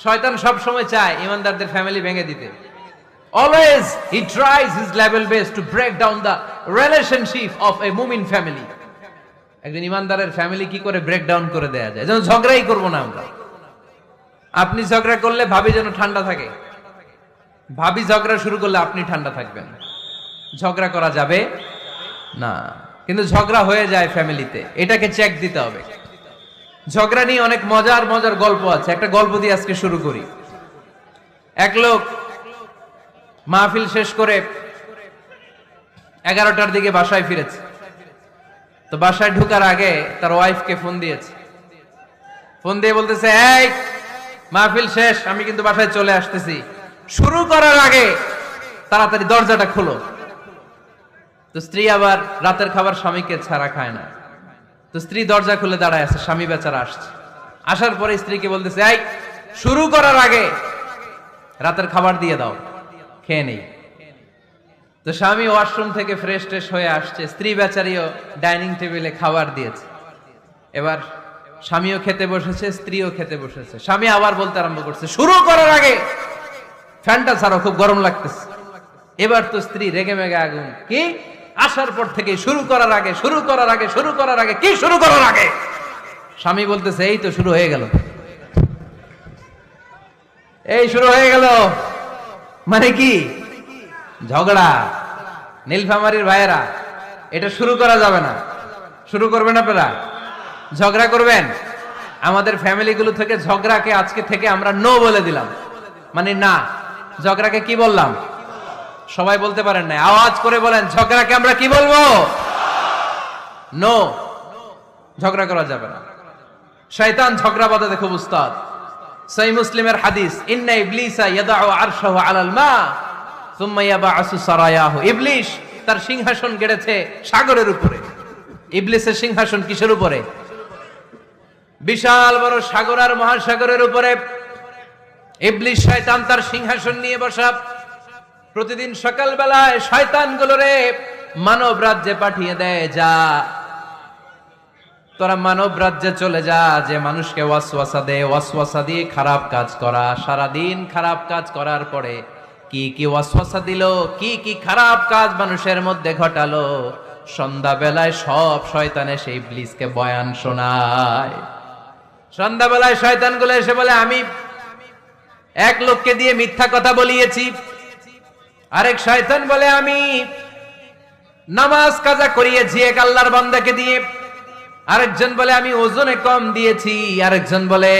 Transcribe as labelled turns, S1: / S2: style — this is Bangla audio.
S1: শয়তান সব সময় চায় ইমানদারদের ফ্যামিলি ভেঙে দিতে। Always he tries his level best to break down the relationship of a মুমিন ফ্যামিলি। একজন ইমানদারের ফ্যামিলি কি করে ব্রেক ডাউন করে দেয়া যায়? যেন ঝগড়াই করব না আমরা। আপনি ঝগড়া করলে ভাবি যেন ঠান্ডা থাকে, ভাবি ঝগড়া শুরু করলে আপনি ঠান্ডা থাকবেন। ঝগড়া করা যাবে না, কিন্তু ঝগড়া হয়ে যায় ফ্যামিলিতে, এটাকে চেক দিতে হবে। ঝগড়া নিয়ে অনেক মজার মজার গল্প আছে। একটা গল্প দিয়ে আজকে শুরু করি। এক লোক মাহফিল শেষ করে 11টার দিকে বাসায় ফিরেছে। তো বাসায় ঢোকার আগে তার ওয়াইফকে ফোন দিয়েছে। ফোন দিয়ে বলতেছে, এই মাহফিল শেষ, আমি কিন্তু বাসায় চলে আসতেছি, শুরু করার আগে তাড়াতাড়ি দরজাটা খোলো। তো স্ত্রী আবার রাতের খাবার স্বামীকে ছাড়া খায় না। তো স্ত্রী দরজা খুলে দাঁড়ায় আছে, স্বামী বেচারা আসছে। আসার পরে স্ত্রীকে বলতেছে, এই শুরু করার আগে রাতের খাবার দিয়ে দাও, খেয়ে নেই। তো স্বামী ওয়াশরুম থেকে ফ্রেশ ট্রেশ হয়ে আসছে, স্ত্রী বেচারিও ডাইনিং টেবিলে খাবার দিয়েছে। এবার স্বামীও খেতে বসেছে, স্ত্রীও খেতে বসেছে। স্বামী আবার বলতে আরম্ভ করছে, শুরু করার আগে ফ্যানটা ছাড়ো, খুব গরম লাগতেছে। এবার তো স্ত্রী রেগে মেগে আগুন, কি আসার পর থেকে শুরু করার আগে, শুরু করার আগে, শুরু করার আগে, কি শুরু করার আগে? স্বামী বলতেছে, এই তো শুরু হয়ে গেল, এই শুরু হয়ে গেল। মানে কি? ঝগড়া। নীলফামারীর ভাইয়েরা, এটা শুরু করা যাবে না। শুরু করবেন আপনারা? ঝগড়া করবেন? আমাদের ফ্যামিলিগুলো থেকে ঝগড়াকে আজকে থেকে আমরা নো বলে দিলাম। মানে না, ঝগড়াকে কি বললাম? সবাই বলতে পারেন না, আওয়াজ করে বলেন, ঝগড়াকে আমরা কি বলবো? নো। ঝগড়া করা যাবে না। শয়তান ঝগড়া বাঁধাতে খুব উস্তাদ। সহিহ মুসলিমের হাদিস, ইন্না ইবলিসা ইয়াদাউ আরশাহু আলাল মা সুম্মা ইয়াবআসু সারায়াহু। ইবলিস তার সিংহাসন গেড়েছে সাগরের উপরে। ইবলিসের সিংহাসন কিসের উপরে? বিশাল বড় সাগর আর মহাসাগরের উপরে ইবলিস শয়তান তার সিংহাসন নিয়ে বসা। প্রতিদিন সকালবেলায় শয়তানগুলোরে মানব রাজ্যে পাঠিয়ে দেয়, যা তোরা মানব রাজ্যে চলে যা, যে মানুষকে ওয়াসওয়াসা দেয়, ওয়াসওয়াসা দিয়ে খারাপ কাজ করা। সারাদিন খারাপ কাজ করার পরে কি কি ওয়াসওয়াসা দিল, কি কি খারাপ কাজ মানুষের মধ্যে ঘটালো, সন্ধ্যাবেলায় সব শয়তানে সেই ইবলিসকে বয়ান শোনায়। সন্ধ্যাবেলায় শয়তানগুলো এসে বলে, আমি এক লোককে দিয়ে মিথ্যা কথা বলিয়েছি। আরেক শয়তান বলে, আমি নামাজ কাজা করিয়েছি এক আল্লাহর বান্দাকে দিয়ে। আরেকজন বলে, আমি ওজনে কম দিয়েছি। আরেকজন বলে,